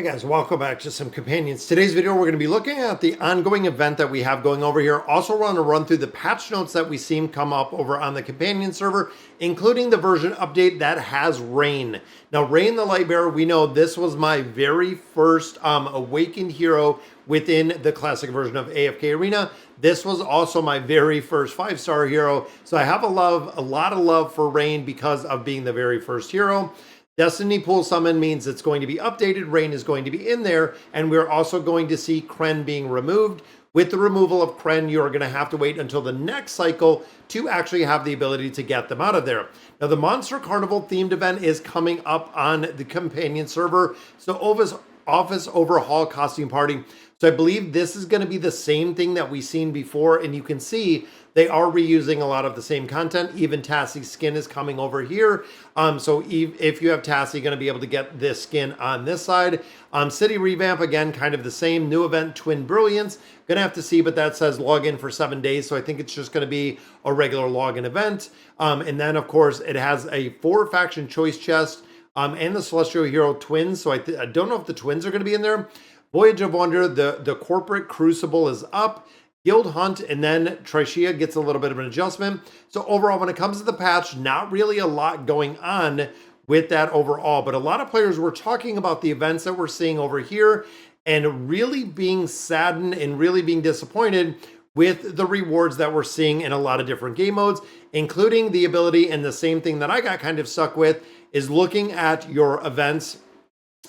Hey guys, welcome back to some companions. Today's video, we're going to be looking at the ongoing event that we have going over here. Also, we're going to run through the patch notes that we seen come up over on the companion server, including the version update that has Rain. Now, Rain the Lightbearer, we know this was my very first awakened hero within the classic version of AFK Arena. This was also my very first 5-star hero. So I have a lot of love for Rain because of being the very first hero. Destiny Pool Summon means it's going to be updated, Rain is going to be in there, and we're also going to see Kren being removed. With the removal of Kren, you're going to have to wait until the next cycle to actually have the ability to get them out of there. Now, the Monster Carnival themed event is coming up on the companion server, so Office Overhaul Costume Party. So I believe this is going to be the same thing that we've seen before, and you can see they are reusing a lot of the same content. Even Tassie's skin is coming over here. So if you have Tassie, you're going to be able to get this skin on this side. City Revamp, again, kind of the same. New event, Twin Brilliance. Going to have to see, but that says login for 7 days. So I think it's just going to be a regular login event. And then, of course, it has a 4-faction choice chest and the Celestial Hero Twins. So I don't know if the Twins are going to be in there. Voyage of Wonder, the Corporate Crucible is up. Guild Hunt, and then Tricia gets a little bit of an adjustment. So overall, when it comes to the patch, not really a lot going on with that overall, but a lot of players were talking about the events that we're seeing over here and really being saddened and really being disappointed with the rewards that we're seeing in a lot of different game modes, including the ability, and the same thing that I got kind of stuck with is looking at your events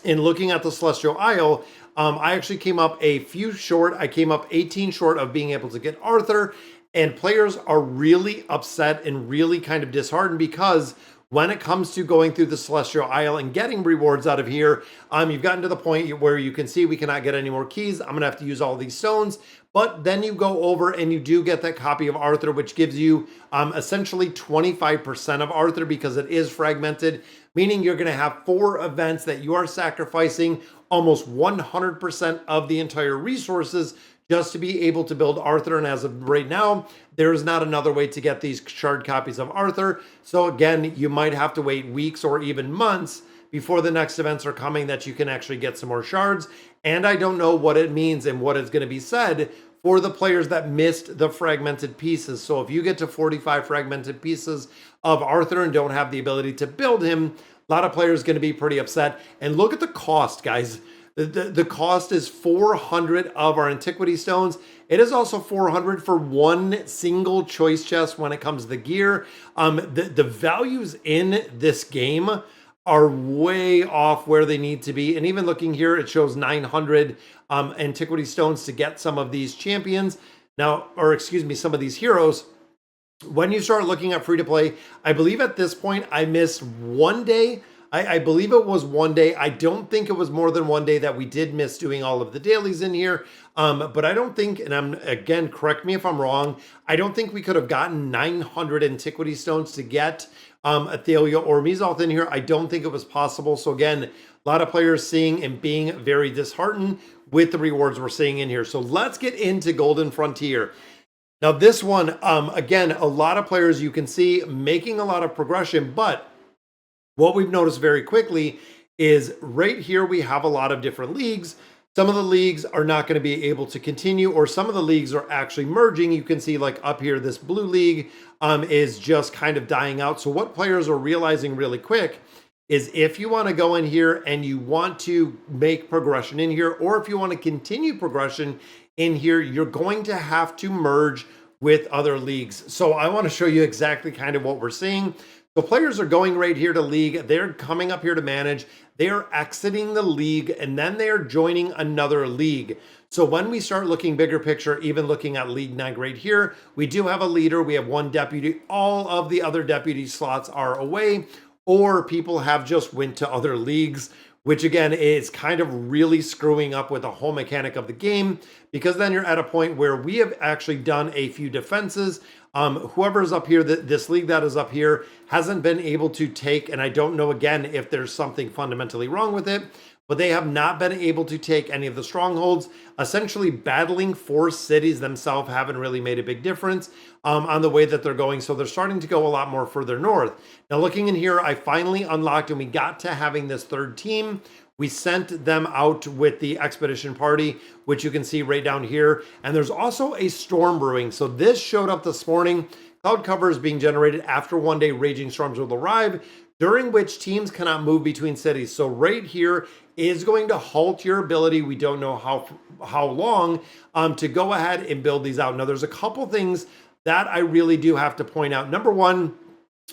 and looking at the Celestial Isle. I actually came up a few short. I came up 18 short of being able to get Arthur, and players are really upset and really kind of disheartened because when it comes to going through the Celestial Isle and getting rewards out of here, you've gotten to the point where you can see we cannot get any more keys. I'm going to have to use all these stones. But then you go over and you do get that copy of Arthur, which gives you essentially 25% of Arthur because it is fragmented, meaning you're going to have 4 events that you are sacrificing almost 100% of the entire resources just to be able to build Arthur. And as of right now, there is not another way to get these shard copies of Arthur. So again, you might have to wait weeks or even months before the next events are coming that you can actually get some more shards. And I don't know what it means and what is going to be said for the players that missed the fragmented pieces. So if you get to 45 fragmented pieces of Arthur and don't have the ability to build him, a lot of players are going to be pretty upset. And look at the cost, guys. The cost is 400 of our antiquity stones. It is also 400 for one single choice chest when it comes to the gear. The values in this game are way off where they need to be. And even looking here, it shows 900 antiquity stones to get some of these champions. Now, or excuse me, some of these heroes. When you start looking at free to play, I believe at this point I missed 1 day. I believe it was 1 day. I don't think it was more than 1 day that we did miss doing all of the dailies in here. But I don't think, and again, correct me if I'm wrong, I don't think we could have gotten 900 antiquity stones to get Athalia or Mizoth in here. I don't think it was possible. So again, a lot of players seeing and being very disheartened with the rewards we're seeing in here. So let's get into Golden Frontier. Now this one, again, a lot of players you can see making a lot of progression, but what we've noticed very quickly is right here we have a lot of different leagues. Some of the leagues are not going to be able to continue, or some of the leagues are actually merging. You can see like up here, this blue league is just kind of dying out. So what players are realizing really quick is if you want to go in here and you want to make progression in here, or if you want to continue progression in here, you're going to have to merge with other leagues. So I want to show you exactly kind of what we're seeing. So players are going right here to league. They're coming up here to manage. They are exiting the league, and then they are joining another league. So when we start looking bigger picture, even looking at League 9 right here, we do have a leader. We have 1 deputy. All of the other deputy slots are away, or people have just went to other leagues, which again is kind of really screwing up with the whole mechanic of the game, because then you're at a point where we have actually done a few defenses. Whoever's up here, this league that is up here hasn't been able to take, and I don't know again if there's something fundamentally wrong with it, but they have not been able to take any of the strongholds. Essentially battling 4 cities themselves haven't really made a big difference on the way that they're going. So they're starting to go a lot more further north. Now looking in here, I finally unlocked and we got to having this 3rd team, We sent them out with the expedition party, which you can see right down here. And there's also a storm brewing. So this showed up this morning. Cloud cover is being generated after 1 day raging storms will arrive, during which teams cannot move between cities. So right here is going to halt your ability, we don't know how long, to go ahead and build these out. Now, there's a couple things that I really do have to point out. Number one,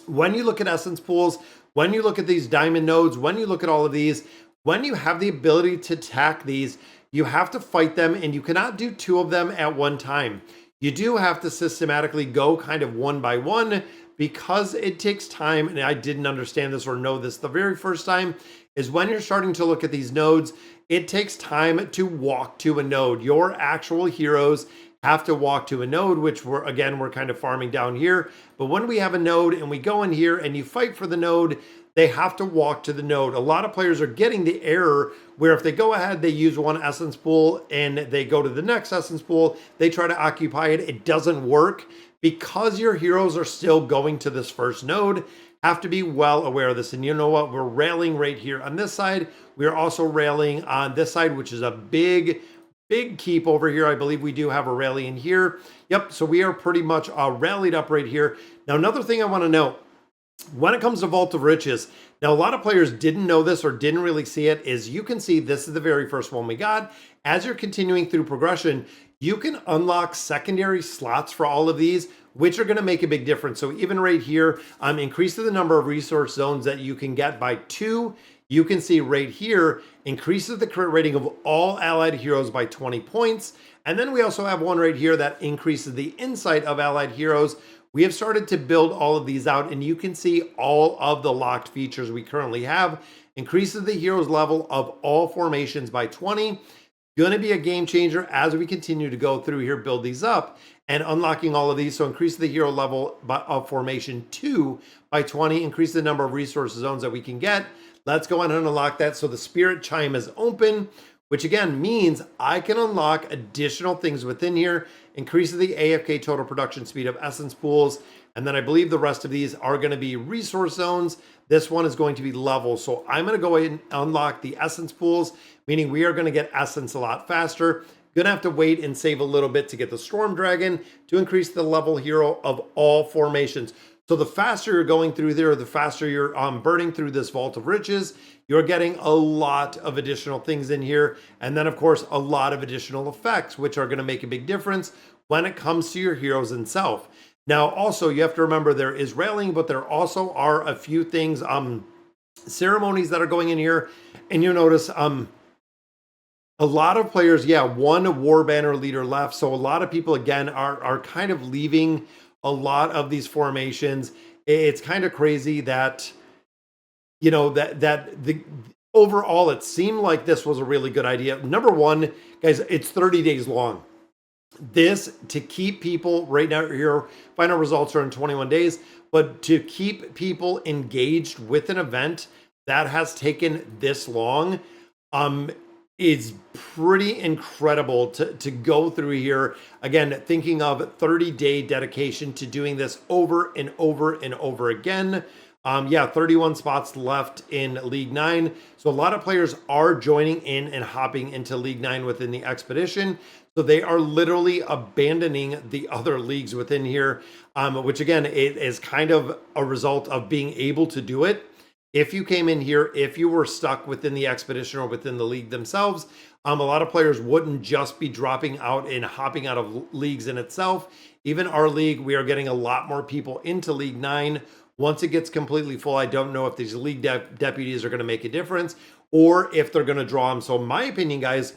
when you look at essence pools, when you look at these diamond nodes, when you look at all of these, when you have the ability to attack these, you have to fight them, and you cannot do 2 of them at one time. You do have to systematically go kind of one by one, because it takes time, and I didn't understand this or know this the very first time, is when you're starting to look at these nodes, it takes time to walk to a node. Your actual heroes have to walk to a node, which we're kind of farming down here. But when we have a node and we go in here and you fight for the node, they have to walk to the node. A lot of players are getting the error where if they go ahead, they use one essence pool and they go to the next essence pool, they try to occupy it. It doesn't work because your heroes are still going to this first node. Have to be well aware of this. And you know what? We're railing right here on this side. We are also railing on this side, which is a big keep over here. I believe we do have a rally in here. Yep. So we are pretty much rallied up right here. Now, another thing I want to note, when it comes to Vault of Riches, now a lot of players didn't know this or didn't really see it, is you can see this is the very first one we got. As you're continuing through progression, you can unlock secondary slots for all of these, which are going to make a big difference. So even right here, increases the number of resource zones that you can get by 2. You can see right here, increases the crit rating of all allied heroes by 20 points. And then we also have one right here that increases the insight of allied heroes. We have started to build all of these out, and you can see all of the locked features we currently have. Increases the hero's level of all formations by 20. Going to be a game changer as we continue to go through here, build these up, and unlocking all of these. So increase the hero level of formation 2 by 20. Increase the number of resource zones that we can get. Let's go ahead and unlock that. So the spirit chime is open, which again means I can unlock additional things within here. Increases the AFK total production speed of essence pools. And then I believe the rest of these are going to be resource zones. This one is going to be levels. So I'm going to go ahead and unlock the essence pools, meaning we are going to get essence a lot faster. Going to have to wait and save a little bit to get the Storm Dragon to increase the level hero of all formations. So the faster you're going through there, the faster you're burning through this Vault of Riches, you're getting a lot of additional things in here. And then, of course, a lot of additional effects, which are going to make a big difference when it comes to your heroes themselves. Now, also, you have to remember there is railing, but there also are a few things, ceremonies that are going in here. And you'll notice a lot of players, one War Banner leader left. So a lot of people, again, are kind of leaving a lot of these formations. It's kind of crazy that, that the overall, it seemed like this was a really good idea. Number one, guys, it's 30 days long. This, to keep people right now here, final results are in 21 days, but to keep people engaged with an event that has taken this long, is pretty incredible to go through here. Again, thinking of 30-day dedication to doing this over and over and over again. 31 spots left in League 9. So a lot of players are joining in and hopping into League 9 within the expedition. So they are literally abandoning the other leagues within here, which again, it is kind of a result of being able to do it. If you came in here, if you were stuck within the expedition or within the league themselves, a lot of players wouldn't just be dropping out and hopping out of leagues in itself. Even our league, we are getting a lot more people into League 9. Once it gets completely full, I don't know if these league deputies are going to make a difference or if they're going to draw them. So in my opinion, guys,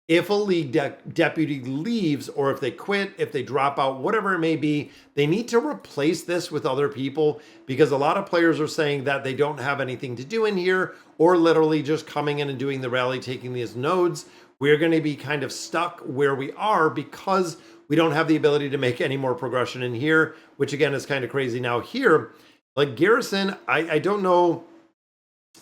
if a league deputy leaves, or if they quit, if they drop out, whatever it may be, they need to replace this with other people, because a lot of players are saying that they don't have anything to do in here, or literally just coming in and doing the rally, taking these nodes. We're going to be kind of stuck where we are because we don't have the ability to make any more progression in here, which again is kind of crazy. Now here, like Garrison, I don't know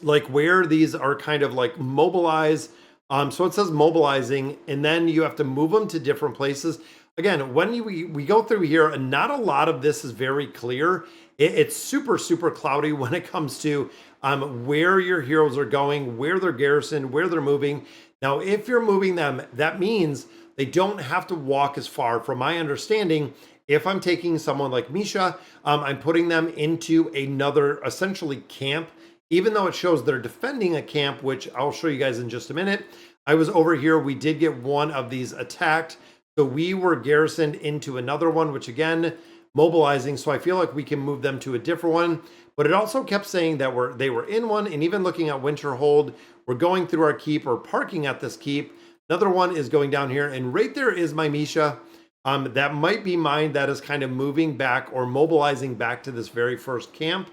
like where these are kind of like mobilized. So it says mobilizing, and then you have to move them to different places. Again, when we go through here, not a lot of this is very clear. It's super, super cloudy when it comes to where your heroes are going, where they're garrisoned, where they're moving. Now, if you're moving them, that means they don't have to walk as far. From my understanding, if I'm taking someone like Misha, I'm putting them into another essentially camp, even though it shows they're defending a camp, which I'll show you guys in just a minute. I was over here. We did get one of these attacked. So we were garrisoned into another one, which again, mobilizing. So I feel like we can move them to a different one. But it also kept saying that they were in one. And even looking at Winterhold, we're going through our keep or parking at this keep. Another one is going down here. And right there is my Misha. That might be mine that is kind of moving back or mobilizing back to this very first camp.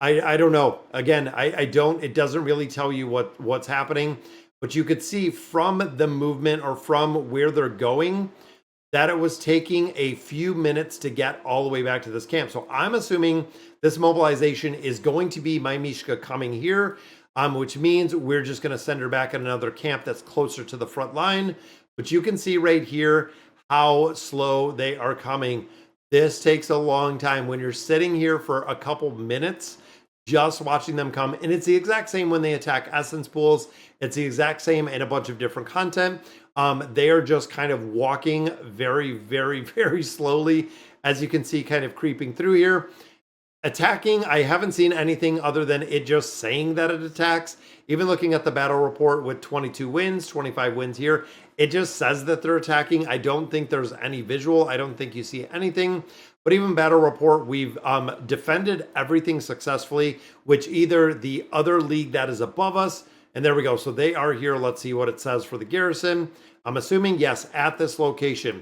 I don't know. Again, I don't, it doesn't really tell you what's happening. But you could see from the movement or from where they're going that it was taking a few minutes to get all the way back to this camp. So I'm assuming this mobilization is going to be my Mishka coming here, which means we're just going to send her back at another camp that's closer to the front line. But you can see right here how slow they are coming. This takes a long time when you're sitting here for a couple minutes just watching them come. And it's the exact same when they attack essence pools. It's the exact same in a bunch of different content. They are just kind of walking very, very, very slowly, as you can see, kind of creeping through here. Attacking, I haven't seen anything other than it just saying that it attacks. Even looking at the battle report with 22 wins, 25 wins here, it just says that they're attacking. I don't think there's any visual. I don't think you see anything. But even battle report, we've defended everything successfully, which either the other league that is above us, and there we go. So they are here. Let's see what it says for the garrison. I'm assuming, yes, at this location.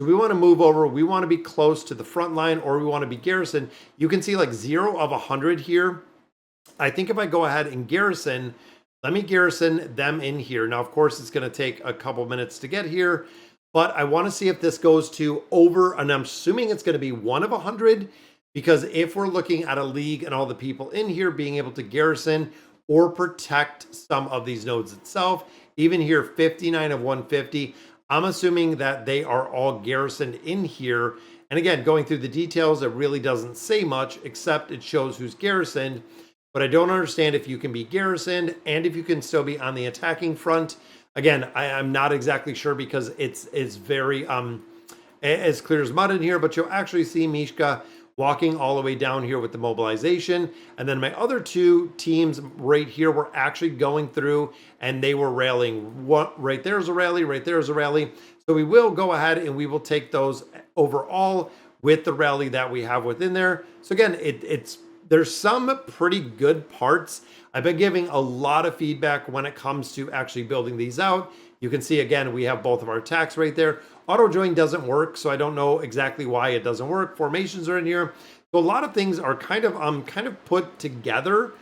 So we want to move over. We want to be close to the front line, or we want to be garrisoned. You can see like 0 of 100 here. I think if I go ahead and garrison, let me garrison them in here. Now, of course, it's going to take a couple minutes to get here, but I want to see if this goes to over, and I'm assuming it's going to be 1 of 100, because if we're looking at a league and all the people in here being able to garrison or protect some of these nodes itself, even here, 59 of 150, I'm assuming that they are all garrisoned in here. And again, going through the details, it really doesn't say much, except it shows who's garrisoned. But I don't understand if you can be garrisoned and if you can still be on the attacking front. Again, I'm not exactly sure because it's very as clear as mud in here, but you'll actually see Mishka walking all the way down here with the mobilization. And then my other two teams right here were actually going through and they were rallying. What right there's a rally, right there's a rally. So we will go ahead and we will take those overall with the rally that we have within there. So again, there's some pretty good parts. I've been giving a lot of feedback when it comes to actually building these out. You can see, again, we have both of our attacks right there. Auto join doesn't work, so I don't know exactly why it doesn't work. Formations are in here. So a lot of things are kind of put together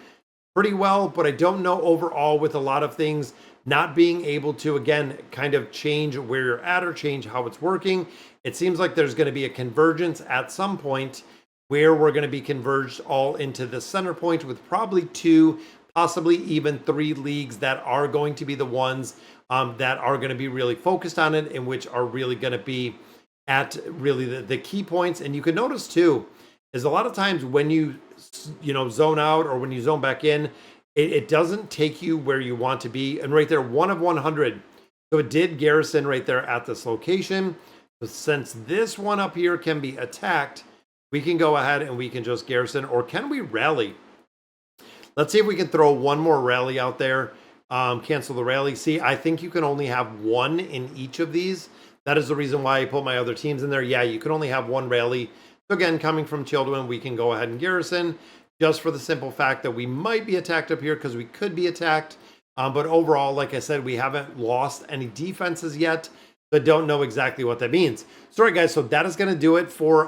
pretty well, but I don't know overall with a lot of things not being able to, again, kind of change where you're at or change how it's working. It seems like there's going to be a convergence at some point where we're going to be converged all into the center point with probably 2, possibly even 3 leagues that are going to be the ones that are going to be really focused on it and which are really going to be at really the key points. And you can notice too, is a lot of times when you zone out or when you zone back in, it doesn't take you where you want to be. And right there, 1 of 100. So it did garrison right there at this location. But since this one up here can be attacked, we can go ahead and we can just garrison, or can we rally? Let's see if we can throw one more rally out there. Cancel the rally. See, I think you can only have 1 in each of these. That is the reason why I put my other teams in there. Yeah, you can only have 1 rally. So again, coming from Children, we can go ahead and garrison just for the simple fact that we might be attacked up here because we could be attacked. But overall, like I said, we haven't lost any defenses yet, but don't know exactly what that means. So, all right, guys, so that is going to do it for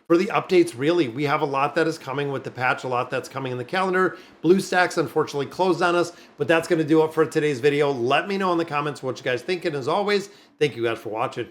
the updates. Really, we have a lot that is coming with the patch, a lot that's coming in the calendar. BlueStacks unfortunately closed on us, but that's going to do it for today's video. Let me know in the comments what you guys think, and as always, thank you guys for watching.